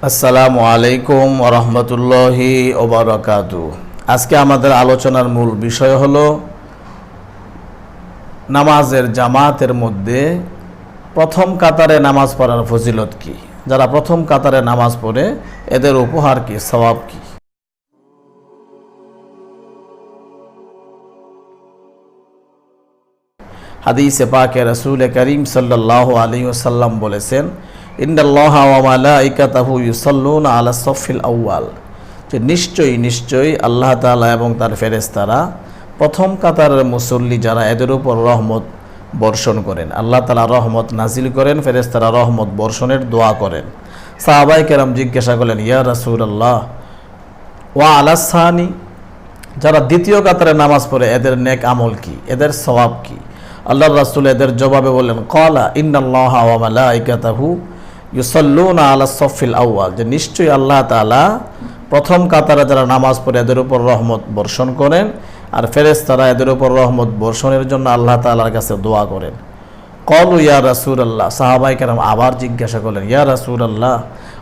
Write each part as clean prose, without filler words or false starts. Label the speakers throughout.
Speaker 1: আসসালামু আলাইকুম ওয়া রাহমাতুল্লাহি ওয়া বারাকাতুহু। আজকে আমাদের আলোচনার মূল বিষয় হলো নামাজের জামাতের মধ্যে প্রথম কাতারে নামাজ পড়ার ফজিলত কি, যারা প্রথম কাতারে নামাজ পড়ে এদের উপহার কি, সওয়াব কি। হাদিসে পাকে রাসূল করিম সাল্লাল্লাহু আলাইহি ওয়াসাল্লাম বলেছেন, ইন্নাল্লাহা ওয়া মালাইকাতাহু ইউসাল্লুনা আলা সফিল আউয়াল, যে নিশ্চয়ই আল্লাহ তাআলা এবং তার ফেরেশতারা প্রথম কাতারের মুসল্লি যারা এদের উপর রহমত বর্ষণ করেন। আল্লাহ তাআলা রহমত নাজিল করেন, ফেরেশতারা রহমত বর্ষণের দোয়া করেন। সাহাবায়ে কেরাম জিজ্ঞাসা করলেন, ইয়া রাসূলুল্লাহ ওয়া আলাস সানি, যারা দ্বিতীয় কাতারে নামাজ পড়ে এদের নেক আমল কি, এদের সওয়াব কি। আল্লাহর রাসূল এদের জবাবে বললেন, ক্বালা ইন্নাল্লাহা ওয়া মালাইকাতাহু ইউসাল্লুনা আলা সফিল আউয়াল, যে নিশ্চয়ই আল্লাহ তাআলা প্রথম কাতারে যারা নামাজ পড়ে এদের উপর রহমত বর্ষণ করেন, আর ফেরেশতারা এদের উপর রহমত বর্ষণের জন্য আল্লাহ তাআলার কাছে দোয়া করেন। ক্বালু ইয়া রাসূলুল্লাহ, সাহাবায়ে কেরাম আবার জিজ্ঞাসা করলেন, ইয়া রাসূলুল্লাহ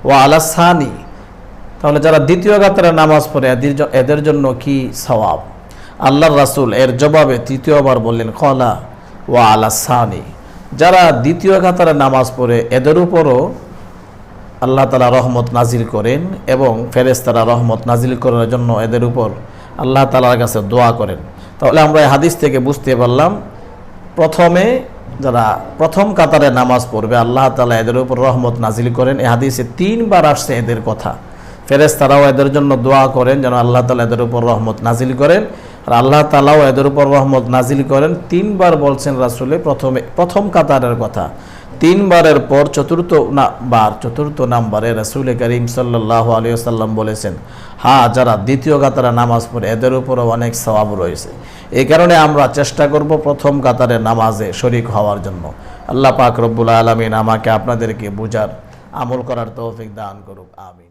Speaker 1: ওয়া আলাস সানি, তাহলে যারা দ্বিতীয় কাতারে নামাজ পড়ে এদের জন্য কি সওয়াব। আল্লাহর রাসূল এর জবাবে তৃতীয়বার বললেন, ক্বালা ওয়া আলাস সানি, যারা দ্বিতীয় কাতারে নামাজ পড়ে এদের উপরও আল্লাহ তাআলা রহমত নাজিল করেন এবং ফেরেশতারা রহমত নাজিল করার জন্য এদের উপর আল্লাহ তাআলার কাছে দোয়া করেন। তাহলে আমরা এই হাদিস থেকে বুঝতে পারলাম, প্রথমে যারা প্রথম কাতারে নামাজ পড়বে আল্লাহ তাআলা এদের উপর রহমত নাজিল করেন। এই হাদিসে 3 বার আসছে এদের কথা। ফেরেশতারাও এদের জন্য দোয়া করেন যেন আল্লাহ তাআলা এদের উপর রহমত নাজিল করেন, আর আল্লাহ তাআলাও এদের উপর রহমত নাজিল করেন। 3 বার বলছেন রাসূলে প্রথম কাতারের কথা। 3 বারের পর চতুর্থ নাম্বারে রাসূল করিম সাল্লাল্লাহু আলাইহি ওয়াসাল্লাম বলেছেন, হ্যাঁ, যারা দ্বিতীয় কাতারে নামাজ পড়ে এদের উপরও অনেক সওয়াব রয়েছে। এই কারণে আমরা চেষ্টা করব প্রথম কাতারে নামাজে শরীক হওয়ার জন্য। আল্লাহ পাক রব্বুল আলামিন আমাকে আপনাদেরকে বুঝার, আমল করার তৌফিক দান করুক। আমিন।